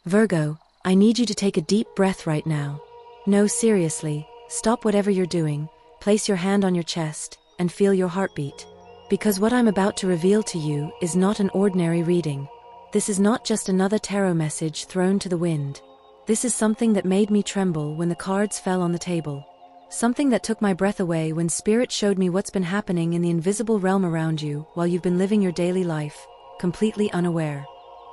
Virgo, I need you to take a deep breath right now. No, seriously, stop whatever you're doing, place your hand on your chest, and feel your heartbeat. Because what I'm about to reveal to you is not an ordinary reading. This is not just another tarot message thrown to the wind. This is something that made me tremble when the cards fell on the table. Something that took my breath away when Spirit showed me what's been happening in the invisible realm around you while you've been living your daily life, completely unaware.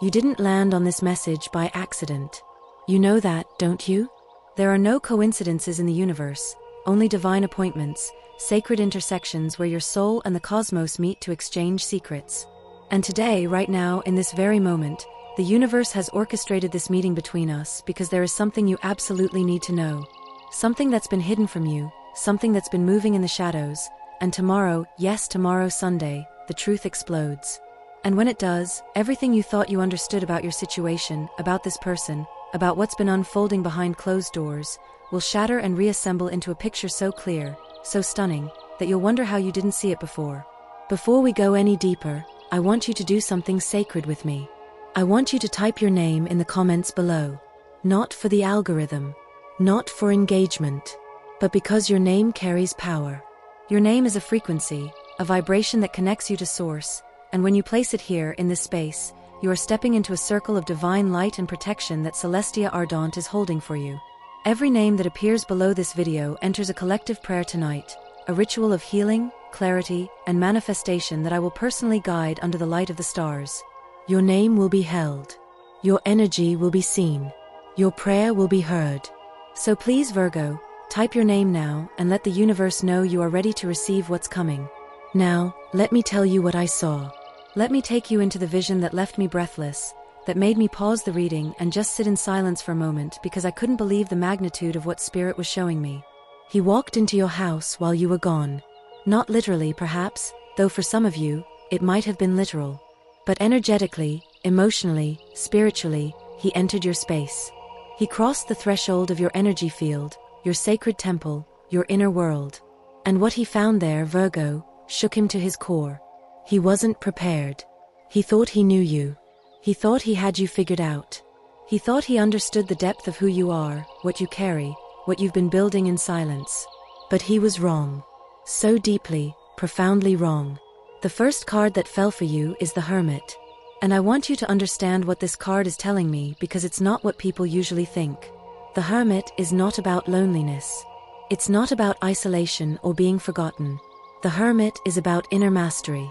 You didn't land on this message by accident. You know that, don't you? There are no coincidences in the universe, only divine appointments, sacred intersections where your soul and the cosmos meet to exchange secrets. And today, right now, in this very moment, the universe has orchestrated this meeting between us because there is something you absolutely need to know. Something that's been hidden from you, something that's been moving in the shadows, and tomorrow, yes, tomorrow, Sunday, the truth explodes. And when it does, everything you thought you understood about your situation, about this person, about what's been unfolding behind closed doors, will shatter and reassemble into a picture so clear, so stunning, that you'll wonder how you didn't see it before. Before we go any deeper, I want you to do something sacred with me. I want you to type your name in the comments below. Not for the algorithm, not for engagement, but because your name carries power. Your name is a frequency, a vibration that connects you to Source, and when you place it here in this space, you are stepping into a circle of divine light and protection that Celestia Ardent is holding for you. Every name that appears below this video enters a collective prayer tonight, a ritual of healing, clarity, and manifestation that I will personally guide under the light of the stars. Your name will be held. Your energy will be seen. Your prayer will be heard. So please, Virgo, type your name now and let the universe know you are ready to receive what's coming. Now, let me tell you what I saw. Let me take you into the vision that left me breathless, that made me pause the reading and just sit in silence for a moment because I couldn't believe the magnitude of what Spirit was showing me. He walked into your house while you were gone. Not literally, perhaps, though for some of you, it might have been literal. But energetically, emotionally, spiritually, he entered your space. He crossed the threshold of your energy field, your sacred temple, your inner world. And what he found there, Virgo, shook him to his core. He wasn't prepared. He thought he knew you. He thought he had you figured out. He thought he understood the depth of who you are, what you carry, what you've been building in silence. But he was wrong. So deeply, profoundly wrong. The first card that fell for you is the Hermit. And I want you to understand what this card is telling me because it's not what people usually think. The Hermit is not about loneliness. It's not about isolation or being forgotten. The Hermit is about inner mastery.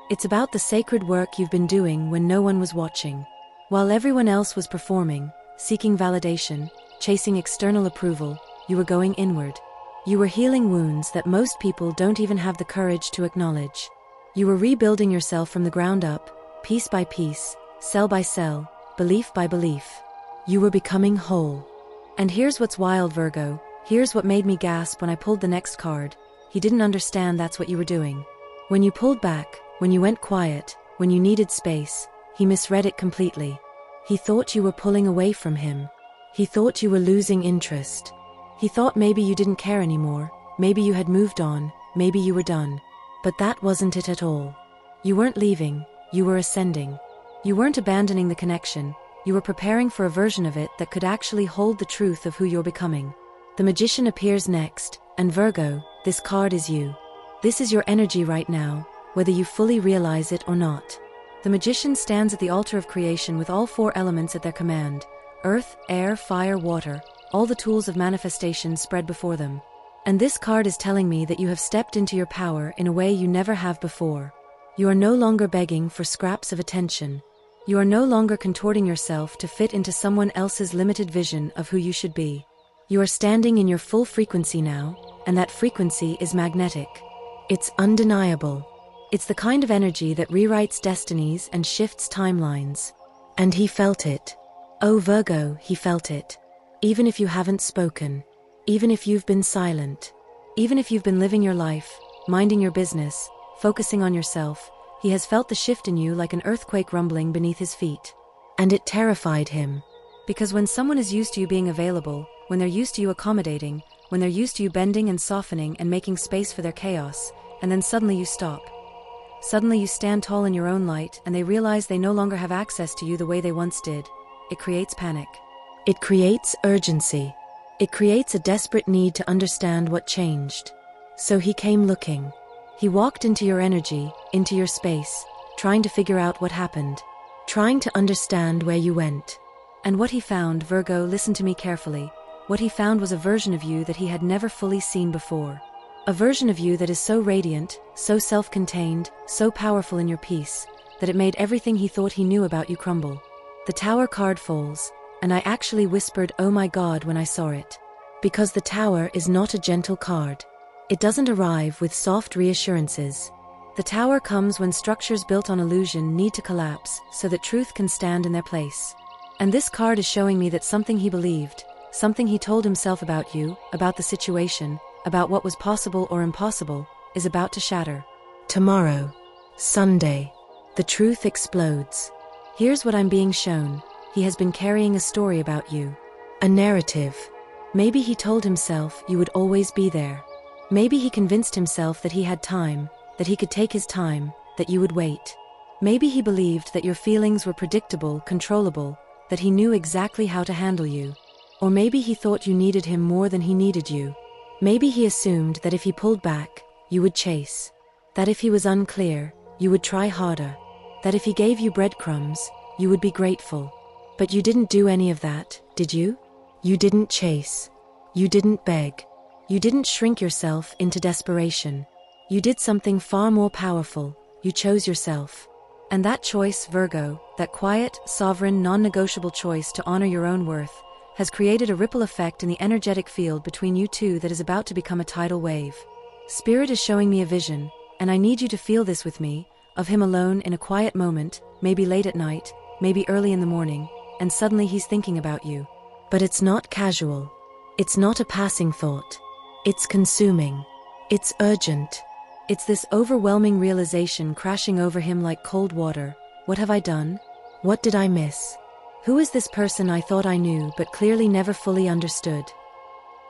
It's about the sacred work you've been doing when no one was watching. While everyone else was performing, seeking validation, chasing external approval, you were going inward. You were healing wounds that most people don't even have the courage to acknowledge. You were rebuilding yourself from the ground up, piece by piece, cell by cell, belief by belief. You were becoming whole. And here's what's wild, Virgo. Here's what made me gasp when I pulled the next card. He didn't understand that's what you were doing. When you pulled back, when you went quiet, when you needed space, he misread it completely. He thought you were pulling away from him. He thought you were losing interest. He thought maybe you didn't care anymore, maybe you had moved on, maybe you were done. But that wasn't it at all. You weren't leaving, you were ascending. You weren't abandoning the connection, you were preparing for a version of it that could actually hold the truth of who you're becoming. The Magician appears next, and Virgo, this card is you. This is your energy right now, whether you fully realize it or not. The Magician stands at the altar of creation with all four elements at their command: earth, air, fire, water, all the tools of manifestation spread before them. And this card is telling me that you have stepped into your power in a way you never have before. You are no longer begging for scraps of attention. You are no longer contorting yourself to fit into someone else's limited vision of who you should be. You are standing in your full frequency now, and that frequency is magnetic. It's undeniable. It's the kind of energy that rewrites destinies and shifts timelines. And he felt it. Oh, Virgo, he felt it. Even if you haven't spoken. Even if you've been silent. Even if you've been living your life, minding your business, focusing on yourself, he has felt the shift in you like an earthquake rumbling beneath his feet. And it terrified him. Because when someone is used to you being available, when they're used to you accommodating, when they're used to you bending and softening and making space for their chaos, and then suddenly you stop. Suddenly you stand tall in your own light and they realize they no longer have access to you the way they once did. it creates panic. It creates urgency. It creates a desperate need to understand what changed. So he came looking. He walked into your energy, into your space, trying to figure out what happened, trying to understand where you went. And what he found, Virgo, listen to me carefully, what he found was a version of you that he had never fully seen before. A version of you that is so radiant, so self-contained, so powerful in your peace, that it made everything he thought he knew about you crumble. The Tower card falls, and I actually whispered, "Oh my God," when I saw it. Because the Tower is not a gentle card. It doesn't arrive with soft reassurances. The Tower comes when structures built on illusion need to collapse so that truth can stand in their place. And this card is showing me that something he believed, something he told himself about you, about the situation, about what was possible or impossible, is about to shatter. Tomorrow, Sunday, the truth explodes. Here's what I'm being shown. He has been carrying a story about you. A narrative. Maybe he told himself you would always be there. Maybe he convinced himself that he had time, that he could take his time, that you would wait. Maybe he believed that your feelings were predictable, controllable, that he knew exactly how to handle you. Or maybe he thought you needed him more than he needed you. Maybe he assumed that if he pulled back, you would chase. That if he was unclear, you would try harder. That if he gave you breadcrumbs, you would be grateful. But you didn't do any of that, did you? You didn't chase. You didn't beg. You didn't shrink yourself into desperation. You did something far more powerful. You chose yourself. And that choice, Virgo, that quiet, sovereign, non-negotiable choice to honor your own worth, has created a ripple effect in the energetic field between you two that is about to become a tidal wave. Spirit is showing me a vision, and I need you to feel this with me, of him alone in a quiet moment, maybe late at night, maybe early in the morning, and suddenly he's thinking about you. But it's not casual. It's not a passing thought. It's consuming. It's urgent. It's this overwhelming realization crashing over him like cold water. What have I done? What did I miss? Who is this person I thought I knew but clearly never fully understood?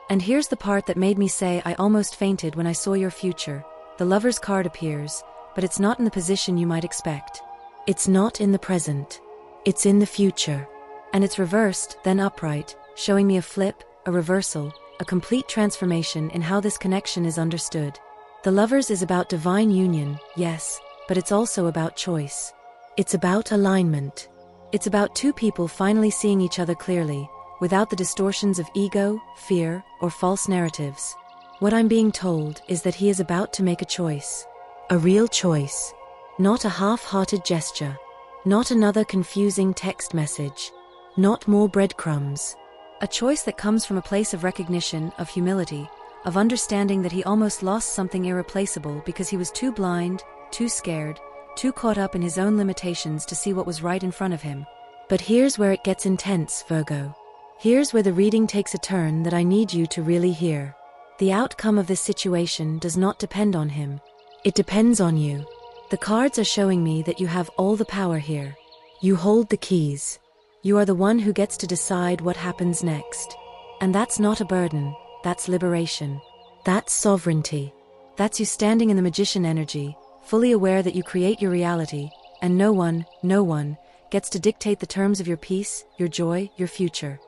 And here's the part that made me say I almost fainted when I saw your future. The Lover's card appears, but it's not in the position you might expect. It's not in the present. It's in the future. And it's reversed, then upright, showing me a flip, a reversal, a complete transformation in how this connection is understood. The Lovers is about divine union, yes, but it's also about choice. It's about alignment. It's about two people finally seeing each other clearly, without the distortions of ego, fear, or false narratives. What I'm being told is that he is about to make a choice. A real choice. Not a half-hearted gesture. Not another confusing text message. Not more breadcrumbs. A choice that comes from a place of recognition, of humility, of understanding that he almost lost something irreplaceable because he was too blind, too scared, too caught up in his own limitations to see what was right in front of him. But here's where it gets intense, Virgo. Here's where the reading takes a turn that I need you to really hear. The outcome of this situation does not depend on him. It depends on you. The cards are showing me that you have all the power here. You hold the keys. You are the one who gets to decide what happens next. And that's not a burden, that's liberation. That's sovereignty. That's you standing in the magician energy, fully aware that you create your reality, and no one gets to dictate the terms of your peace, your joy, your future.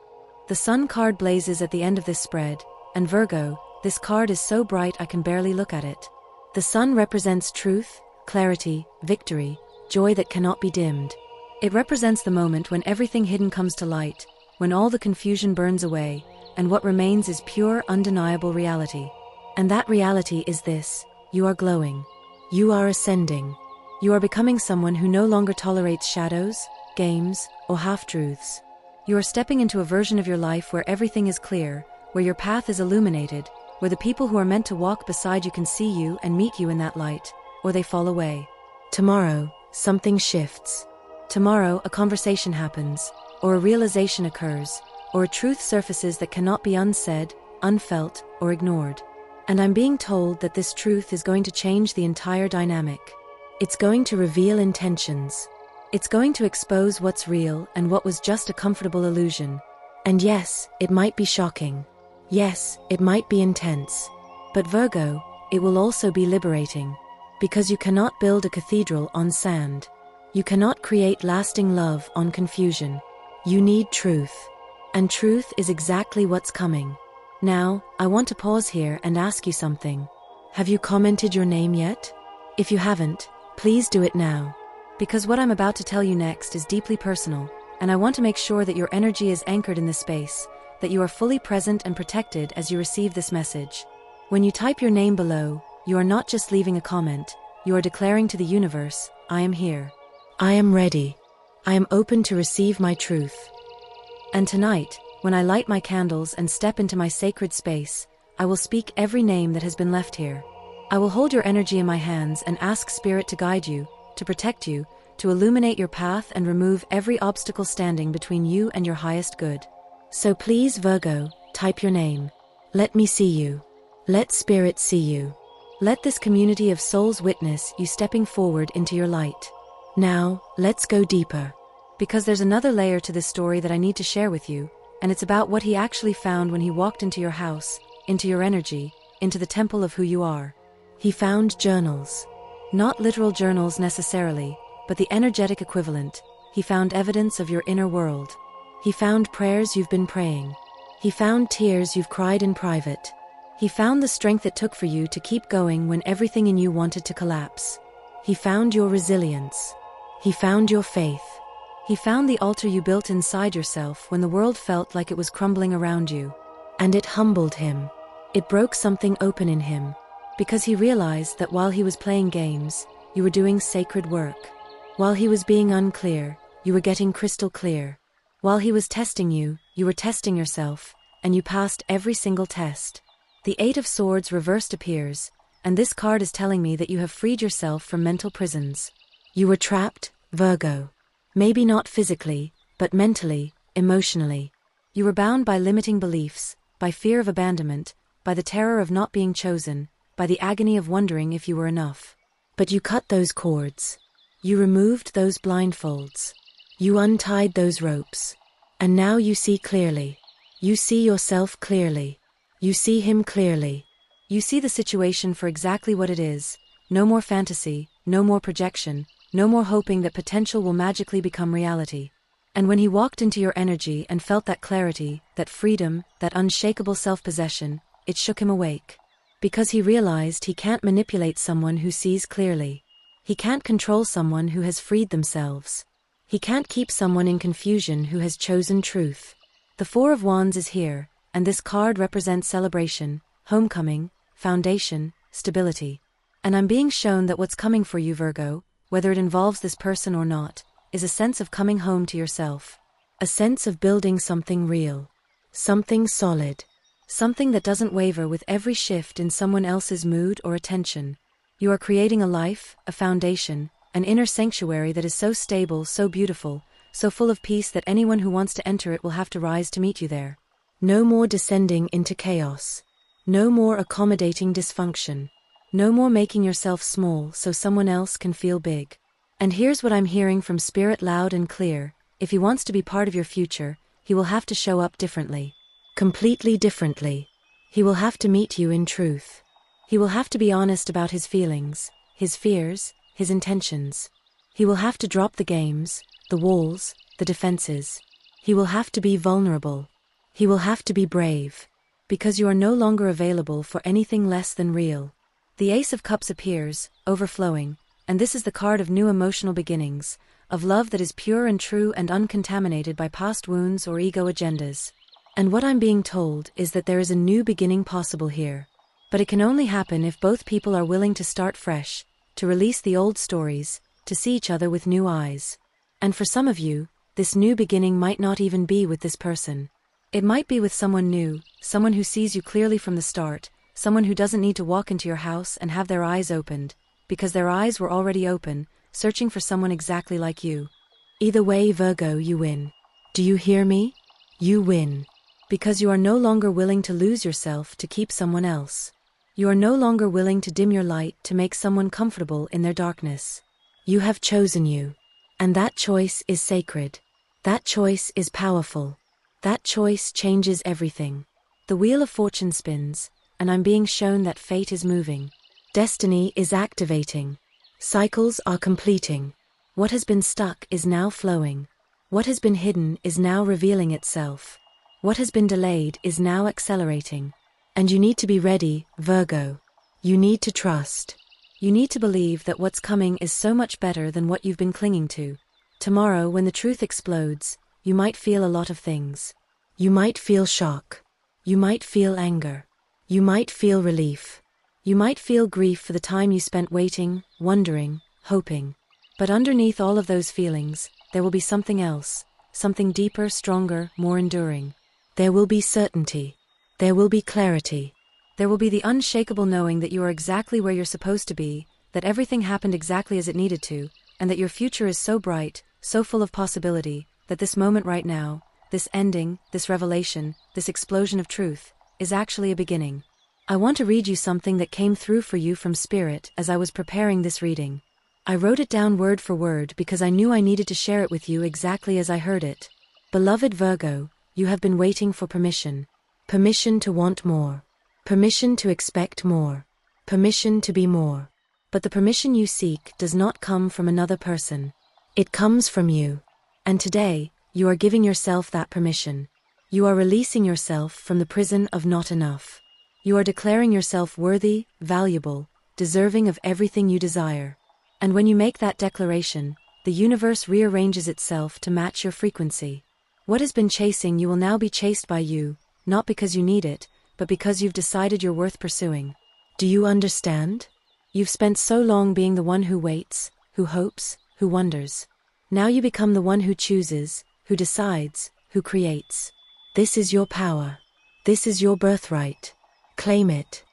The Sun card blazes at the end of this spread, and Virgo, this card is so bright I can barely look at it. The Sun represents truth, clarity, victory, joy that cannot be dimmed. It represents the moment when everything hidden comes to light, when all the confusion burns away, and what remains is pure, undeniable reality. And that reality is this: you are glowing. You are ascending. You are becoming someone who no longer tolerates shadows, games, or half-truths. You are stepping into a version of your life where everything is clear, where your path is illuminated, where the people who are meant to walk beside you can see you and meet you in that light, or they fall away. Tomorrow, something shifts. Tomorrow, a conversation happens, or a realization occurs, or a truth surfaces that cannot be unsaid, unfelt, or ignored. And I'm being told that this truth is going to change the entire dynamic. It's going to reveal intentions. It's going to expose what's real and what was just a comfortable illusion. And yes, it might be shocking. Yes, it might be intense. But Virgo, it will also be liberating. Because you cannot build a cathedral on sand. You cannot create lasting love on confusion. You need truth. And truth is exactly what's coming. Now, I want to pause here and ask you something. Have you commented your name yet? If you haven't, please do it now. Because what I'm about to tell you next is deeply personal, and I want to make sure that your energy is anchored in this space, that you are fully present and protected as you receive this message. When you type your name below, you are not just leaving a comment, you are declaring to the universe, I am here. I am ready. I am open to receive my truth. And tonight, when I light my candles and step into my sacred space, I will speak every name that has been left here. I will hold your energy in my hands and ask Spirit to guide you, to protect you, to illuminate your path and remove every obstacle standing between you and your highest good. So please, Virgo, type your name. Let me see you. Let Spirit see you. Let this community of souls witness you stepping forward into your light. Now, let's go deeper. Because there's another layer to this story that I need to share with you, and it's about what he actually found when he walked into your house, into your energy, into the temple of who you are. He found journals. Not literal journals necessarily, but the energetic equivalent. He found evidence of your inner world. He found prayers you've been praying. He found tears you've cried in private. He found the strength it took for you to keep going when everything in you wanted to collapse. He found your resilience. He found your faith. He found the altar you built inside yourself when the world felt like it was crumbling around you. And it humbled him. It broke something open in him. Because he realized that while he was playing games, you were doing sacred work. While he was being unclear, you were getting crystal clear. While he was testing you, you were testing yourself, and you passed every single test. The Eight of Swords reversed appears, and this card is telling me that you have freed yourself from mental prisons. You were trapped, Virgo. Maybe not physically, but mentally, emotionally. You were bound by limiting beliefs, by fear of abandonment, by the terror of not being chosen, by the agony of wondering if you were enough. But you cut those cords. You removed those blindfolds. You untied those ropes. And now you see clearly. You see yourself clearly. You see him clearly. You see the situation for exactly what it is. No more fantasy, no more projection, no more hoping that potential will magically become reality. And when he walked into your energy and felt that clarity, that freedom, that unshakable self-possession, it shook him awake. Because he realized he can't manipulate someone who sees clearly. He can't control someone who has freed themselves. He can't keep someone in confusion who has chosen truth. The Four of Wands is here, and this card represents celebration, homecoming, foundation, stability. And I'm being shown that what's coming for you, Virgo, whether it involves this person or not, is a sense of coming home to yourself. A sense of building something real. Something solid. Something that doesn't waver with every shift in someone else's mood or attention. You are creating a life, a foundation, an inner sanctuary that is so stable, so beautiful, so full of peace that anyone who wants to enter it will have to rise to meet you there. No more descending into chaos. No more accommodating dysfunction. No more making yourself small so someone else can feel big. And here's what I'm hearing from Spirit loud and clear. If he wants to be part of your future, he will have to show up differently. Completely differently. He will have to meet you in truth. He will have to be honest about his feelings, his fears, his intentions. He will have to drop the games, the walls, the defenses. He will have to be vulnerable. He will have to be brave. Because you are no longer available for anything less than real. The Ace of Cups appears, overflowing, and this is the card of new emotional beginnings, of love that is pure and true and uncontaminated by past wounds or ego agendas. And what I'm being told is that there is a new beginning possible here. But it can only happen if both people are willing to start fresh, to release the old stories, to see each other with new eyes. And for some of you, this new beginning might not even be with this person. It might be with someone new, someone who sees you clearly from the start, someone who doesn't need to walk into your house and have their eyes opened, because their eyes were already open, searching for someone exactly like you. Either way, Virgo, you win. Do you hear me? You win. Because you are no longer willing to lose yourself to keep someone else. You are no longer willing to dim your light to make someone comfortable in their darkness. You have chosen you. And that choice is sacred. That choice is powerful. That choice changes everything. The wheel of fortune spins, and I'm being shown that fate is moving. Destiny is activating. Cycles are completing. What has been stuck is now flowing. What has been hidden is now revealing itself. What has been delayed is now accelerating. And you need to be ready, Virgo. You need to trust. You need to believe that what's coming is so much better than what you've been clinging to. Tomorrow, when the truth explodes, you might feel a lot of things. You might feel shock. You might feel anger. You might feel relief. You might feel grief for the time you spent waiting, wondering, hoping. But underneath all of those feelings, there will be something else, something deeper, stronger, more enduring. There will be certainty. There will be clarity. There will be the unshakable knowing that you are exactly where you're supposed to be, that everything happened exactly as it needed to, and that your future is so bright, so full of possibility, that this moment right now, this ending, this revelation, this explosion of truth, is actually a beginning. I want to read you something that came through for you from Spirit as I was preparing this reading. I wrote it down word for word because I knew I needed to share it with you exactly as I heard it. Beloved Virgo, you have been waiting for permission. Permission to want more. Permission to expect more. Permission to be more. But the permission you seek does not come from another person. It comes from you. And today, you are giving yourself that permission. You are releasing yourself from the prison of not enough. You are declaring yourself worthy, valuable, deserving of everything you desire. And when you make that declaration, the universe rearranges itself to match your frequency. What has been chasing you will now be chased by you, not because you need it, but because you've decided you're worth pursuing. Do you understand? You've spent so long being the one who waits, who hopes, who wonders. Now you become the one who chooses, who decides, who creates. This is your power. This is your birthright. Claim it.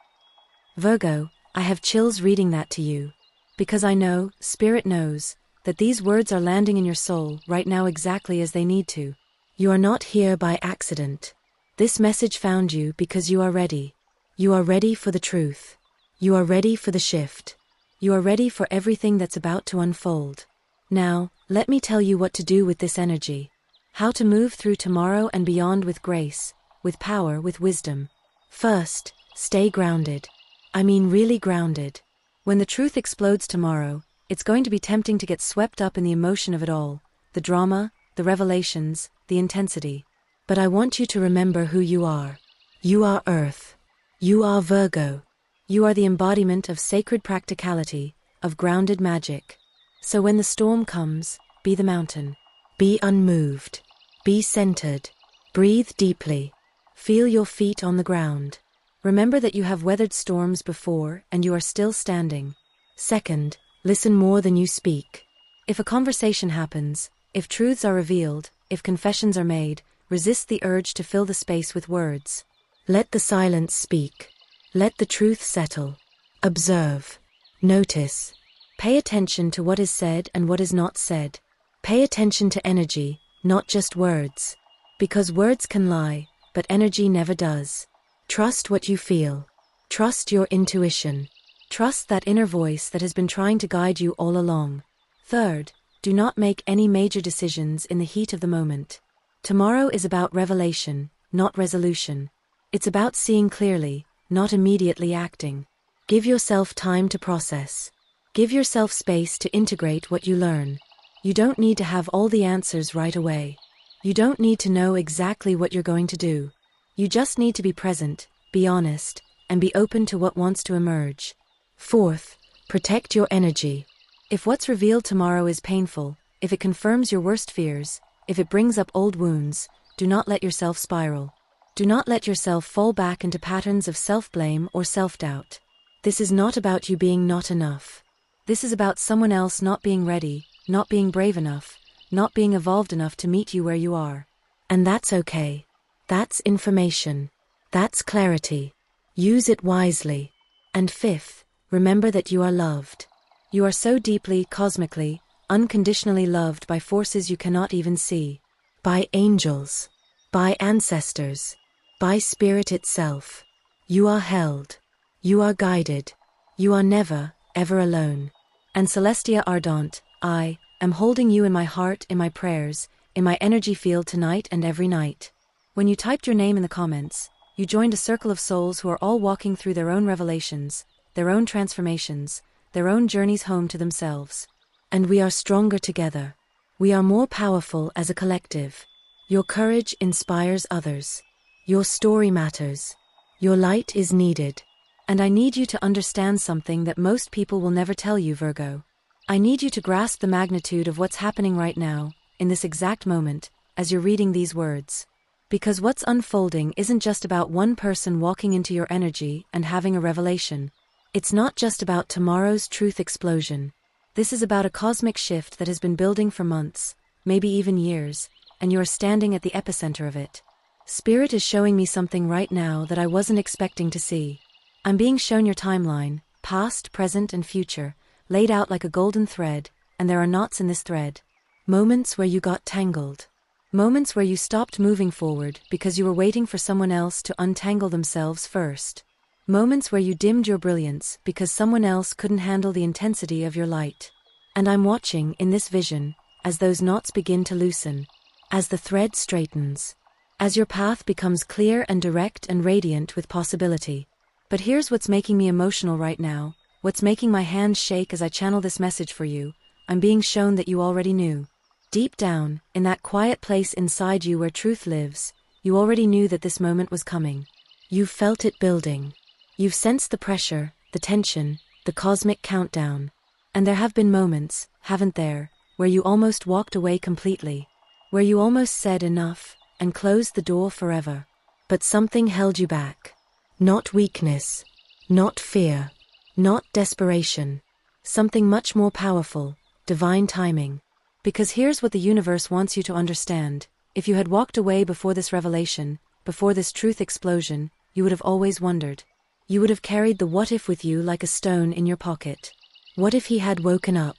Virgo, I have chills reading that to you. Because I know, Spirit knows, that these words are landing in your soul right now exactly as they need to. You are not here by accident. This message found you because you are ready. You are ready for the truth. You are ready for the shift. You are ready for everything that's about to unfold. Now, let me tell you what to do with this energy. How to move through tomorrow and beyond with grace, with power, with wisdom. First, stay grounded. I mean really grounded. When the truth explodes tomorrow, it's going to be tempting to get swept up in the emotion of it all, the drama, the revelations, the intensity. But I want you to remember who you are. You are Earth. You are Virgo. You are the embodiment of sacred practicality, of grounded magic. So when the storm comes, be the mountain. Be unmoved. Be centered. Breathe deeply. Feel your feet on the ground. Remember that you have weathered storms before and you are still standing. Second, listen more than you speak. If a conversation happens, if truths are revealed, if confessions are made, resist the urge to fill the space with words. Let the silence speak. Let the truth settle. Observe. Notice. Pay attention to what is said and what is not said. Pay attention to energy, not just words. Because words can lie, but energy never does. Trust what you feel. Trust your intuition. Trust that inner voice that has been trying to guide you all along. Third, do not make any major decisions in the heat of the moment. Tomorrow is about revelation, not resolution. It's about seeing clearly, not immediately acting. Give yourself time to process. Give yourself space to integrate what you learn. You don't need to have all the answers right away. You don't need to know exactly what you're going to do. You just need to be present, be honest, and be open to what wants to emerge. Fourth, protect your energy. If what's revealed tomorrow is painful, if it confirms your worst fears, if it brings up old wounds, do not let yourself spiral. Do not let yourself fall back into patterns of self-blame or self-doubt. This is not about you being not enough. This is about someone else not being ready, not being brave enough, not being evolved enough to meet you where you are. And that's okay. That's information. That's clarity. Use it wisely. And fifth, remember that you are loved. You are so deeply, cosmically, unconditionally loved by forces you cannot even see. By angels. By ancestors. By Spirit itself. You are held. You are guided. You are never, ever alone. And Celestia Ardente, I am holding you in my heart, in my prayers, in my energy field tonight and every night. When you typed your name in the comments, you joined a circle of souls who are all walking through their own revelations, their own transformations, their own journeys home to themselves. And we are stronger together. We are more powerful as a collective. Your courage inspires others. Your story matters. Your light is needed. And I need you to understand something that most people will never tell you, Virgo. I need you to grasp the magnitude of what's happening right now, in this exact moment, as you're reading these words. Because what's unfolding isn't just about one person walking into your energy and having a revelation. It's not just about tomorrow's truth explosion. This is about a cosmic shift that has been building for months, maybe even years, and you're standing at the epicenter of it. Spirit is showing me something right now that I wasn't expecting to see. I'm being shown your timeline, past, present, and future, laid out like a golden thread, and there are knots in this thread. Moments where you got tangled. Moments where you stopped moving forward because you were waiting for someone else to untangle themselves first. Moments where you dimmed your brilliance because someone else couldn't handle the intensity of your light. And I'm watching, in this vision, as those knots begin to loosen, as the thread straightens, as your path becomes clear and direct and radiant with possibility. But here's what's making me emotional right now, what's making my hands shake as I channel this message for you. I'm being shown that you already knew. Deep down, in that quiet place inside you where truth lives, you already knew that this moment was coming. You've felt it building. You've sensed the pressure, the tension, the cosmic countdown. And there have been moments, haven't there, where you almost walked away completely, where you almost said enough, and closed the door forever. But something held you back. Not weakness, not fear, not desperation. Something much more powerful, divine timing. Because here's what the universe wants you to understand. If you had walked away before this revelation, before this truth explosion, you would have always wondered. You would have carried the what if with you like a stone in your pocket. What if he had woken up?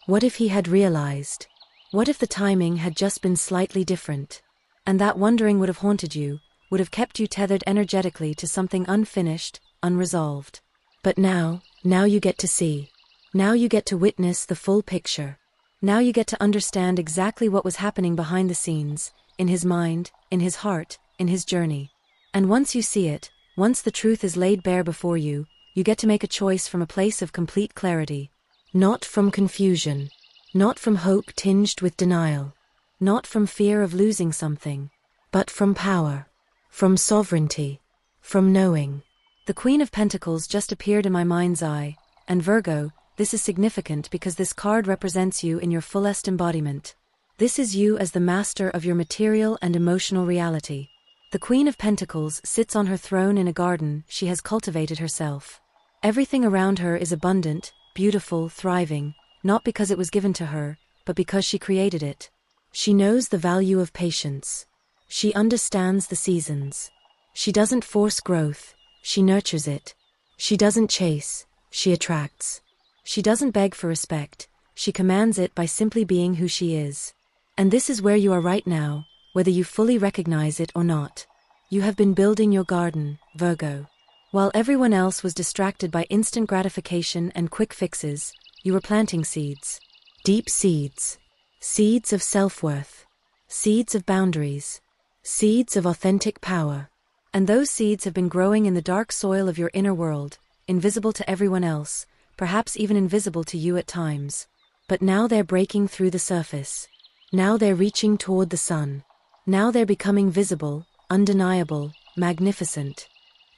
What if he had realized? What if the timing had just been slightly different? And that wondering would have haunted you, would have kept you tethered energetically to something unfinished, unresolved. But now you get to see. Now you get to witness the full picture. Now you get to understand exactly what was happening behind the scenes, in his mind, in his heart, in his journey. And once you see it, once the truth is laid bare before you, you get to make a choice from a place of complete clarity. Not from confusion. Not from hope tinged with denial. Not from fear of losing something. But from power. From sovereignty. From knowing. The Queen of Pentacles just appeared in my mind's eye, and Virgo, this is significant because this card represents you in your fullest embodiment. This is you as the master of your material and emotional reality. The Queen of Pentacles sits on her throne in a garden she has cultivated herself. Everything around her is abundant, beautiful, thriving, not because it was given to her, but because she created it. She knows the value of patience. She understands the seasons. She doesn't force growth, she nurtures it. She doesn't chase, she attracts. She doesn't beg for respect, she commands it by simply being who she is. And this is where you are right now, whether you fully recognize it or not. You have been building your garden, Virgo. While everyone else was distracted by instant gratification and quick fixes, you were planting seeds. Deep seeds. Seeds of self-worth. Seeds of boundaries. Seeds of authentic power. And those seeds have been growing in the dark soil of your inner world, invisible to everyone else, perhaps even invisible to you at times. But now they're breaking through the surface. Now they're reaching toward the sun. Now they're becoming visible, undeniable, magnificent.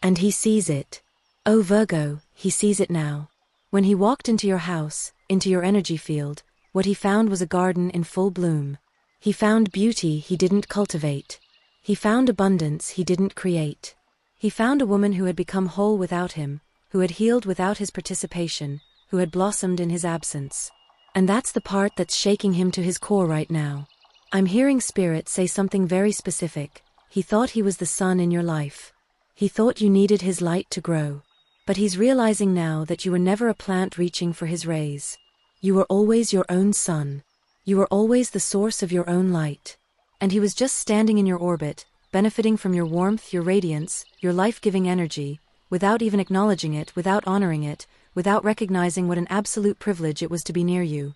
And he sees it. Oh Virgo, he sees it now. When he walked into your house, into your energy field, what he found was a garden in full bloom. He found beauty he didn't cultivate. He found abundance he didn't create. He found a woman who had become whole without him, who had healed without his participation, who had blossomed in his absence. And that's the part that's shaking him to his core right now. I'm hearing Spirit say something very specific. He thought he was the sun in your life. He thought you needed his light to grow. But he's realizing now that you were never a plant reaching for his rays. You were always your own sun. You were always the source of your own light. And he was just standing in your orbit, benefiting from your warmth, your radiance, your life-giving energy, without even acknowledging it, without honoring it, without recognizing what an absolute privilege it was to be near you.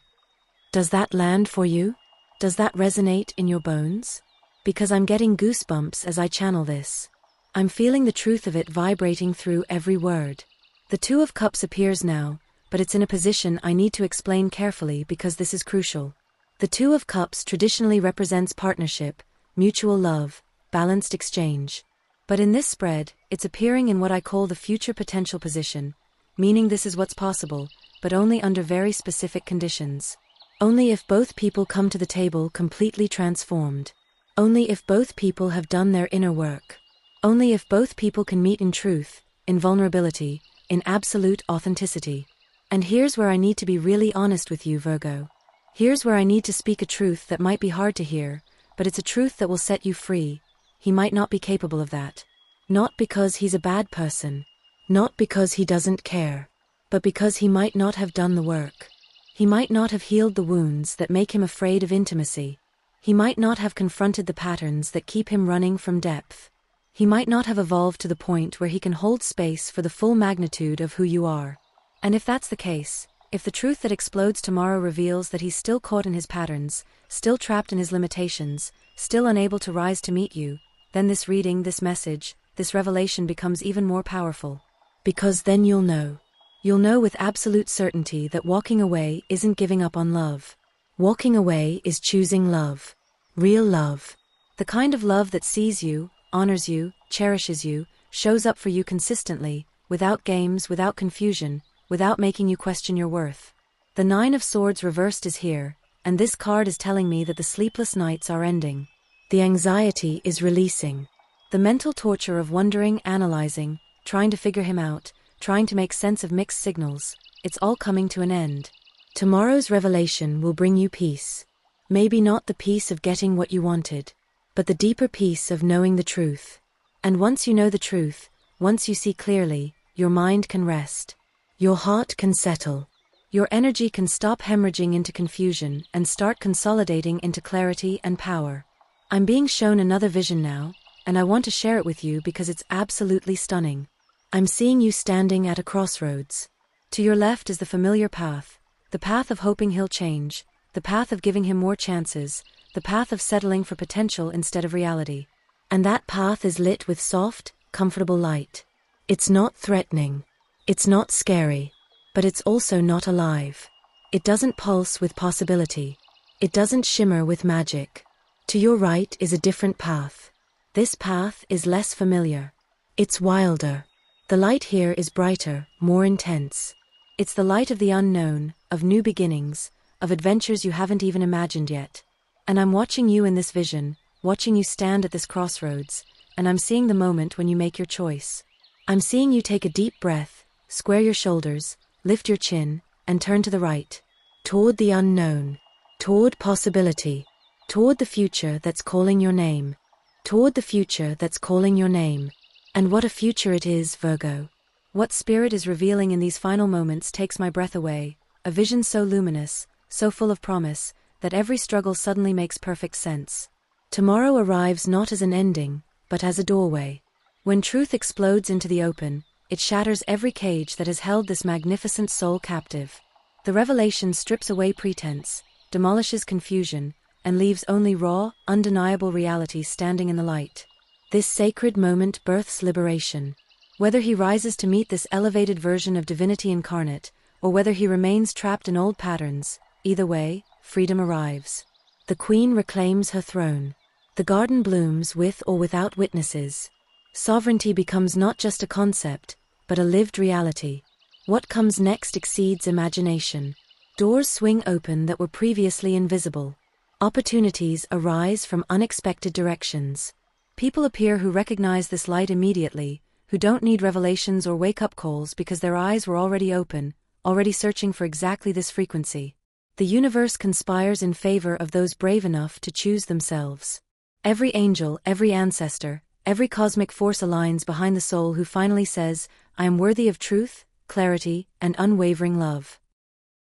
Does that land for you? Does that resonate in your bones? Because I'm getting goosebumps as I channel this. I'm feeling the truth of it vibrating through every word. The Two of Cups appears now, but it's in a position I need to explain carefully because this is crucial. The Two of Cups traditionally represents partnership, mutual love, balanced exchange. But in this spread, it's appearing in what I call the future potential position, meaning this is what's possible, but only under very specific conditions. Only if both people come to the table completely transformed. Only if both people have done their inner work. Only if both people can meet in truth, in vulnerability, in absolute authenticity. And here's where I need to be really honest with you, Virgo. Here's where I need to speak a truth that might be hard to hear, but it's a truth that will set you free. He might not be capable of that. Not because he's a bad person. Not because he doesn't care. But because he might not have done the work. He might not have healed the wounds that make him afraid of intimacy. He might not have confronted the patterns that keep him running from depth. He might not have evolved to the point where he can hold space for the full magnitude of who you are. And if that's the case, if the truth that explodes tomorrow reveals that he's still caught in his patterns, still trapped in his limitations, still unable to rise to meet you, then this reading, this message, this revelation becomes even more powerful. Because then you'll know. You'll know with absolute certainty that walking away isn't giving up on love. Walking away is choosing love. Real love. The kind of love that sees you, honors you, cherishes you, shows up for you consistently, without games, without confusion, without making you question your worth. The Nine of Swords reversed is here, and this card is telling me that the sleepless nights are ending. The anxiety is releasing. The mental torture of wondering, analyzing, trying to figure him out, trying to make sense of mixed signals, it's all coming to an end. Tomorrow's revelation will bring you peace. Maybe not the peace of getting what you wanted, but the deeper peace of knowing the truth. And once you know the truth, once you see clearly, your mind can rest. Your heart can settle. Your energy can stop hemorrhaging into confusion and start consolidating into clarity and power. I'm being shown another vision now, and I want to share it with you because it's absolutely stunning. I'm seeing you standing at a crossroads. To your left is the familiar path, the path of hoping he'll change, the path of giving him more chances, the path of settling for potential instead of reality. And that path is lit with soft, comfortable light. It's not threatening. It's not scary. But it's also not alive. It doesn't pulse with possibility. It doesn't shimmer with magic. To your right is a different path. This path is less familiar. It's wilder. The light here is brighter, more intense. It's the light of the unknown, of new beginnings, of adventures you haven't even imagined yet. And I'm watching you in this vision, watching you stand at this crossroads, and I'm seeing the moment when you make your choice. I'm seeing you take a deep breath, square your shoulders, lift your chin, and turn to the right. Toward the unknown. Toward possibility. Toward the future that's calling your name. Toward the future that's calling your name. And what a future it is, Virgo. What spirit is revealing in these final moments takes my breath away, a vision so luminous, so full of promise, that every struggle suddenly makes perfect sense. Tomorrow arrives not as an ending, but as a doorway. When truth explodes into the open, it shatters every cage that has held this magnificent soul captive. The revelation strips away pretense, demolishes confusion, and leaves only raw, undeniable reality standing in the light. This sacred moment births liberation. Whether he rises to meet this elevated version of divinity incarnate, or whether he remains trapped in old patterns, either way, freedom arrives. The queen reclaims her throne. The garden blooms with or without witnesses. Sovereignty becomes not just a concept, but a lived reality. What comes next exceeds imagination. Doors swing open that were previously invisible. Opportunities arise from unexpected directions. People appear who recognize this light immediately, who don't need revelations or wake-up calls because their eyes were already open, already searching for exactly this frequency. The universe conspires in favor of those brave enough to choose themselves. Every angel, every ancestor, every cosmic force aligns behind the soul who finally says, I am worthy of truth, clarity, and unwavering love.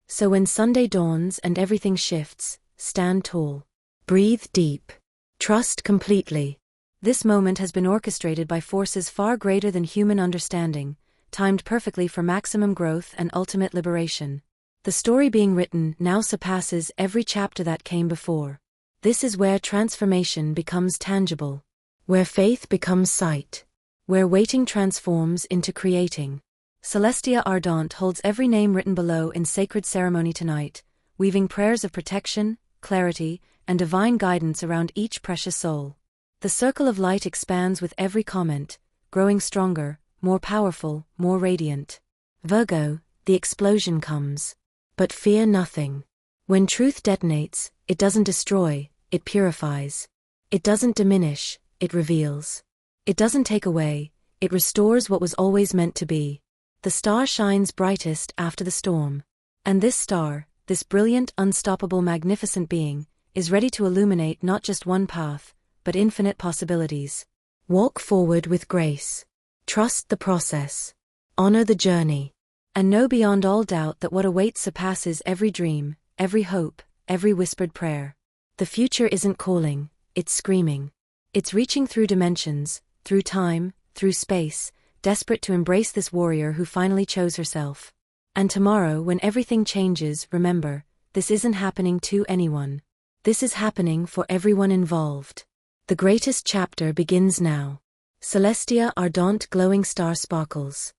So when Sunday dawns and everything shifts, stand tall. Breathe deep. Trust completely. This moment has been orchestrated by forces far greater than human understanding, timed perfectly for maximum growth and ultimate liberation. The story being written now surpasses every chapter that came before. This is where transformation becomes tangible, where faith becomes sight, where waiting transforms into creating. Celestia Ardente holds every name written below in sacred ceremony tonight, weaving prayers of protection, clarity, and divine guidance around each precious soul. The circle of light expands with every comment, growing stronger, more powerful, more radiant. Virgo, the explosion comes. But fear nothing. When truth detonates, it doesn't destroy, it purifies. It doesn't diminish, it reveals. It doesn't take away, it restores what was always meant to be. The star shines brightest after the storm. And this star, this brilliant, unstoppable, magnificent being, is ready to illuminate not just one path, but infinite possibilities. Walk forward with grace. Trust the process. Honor the journey. And know beyond all doubt that what awaits surpasses every dream, every hope, every whispered prayer. The future isn't calling, it's screaming. It's reaching through dimensions, through time, through space, desperate to embrace this warrior who finally chose herself. And tomorrow, when everything changes, remember, this isn't happening to anyone. This is happening for everyone involved. The greatest chapter begins now. Celestia ardent glowing star sparkles.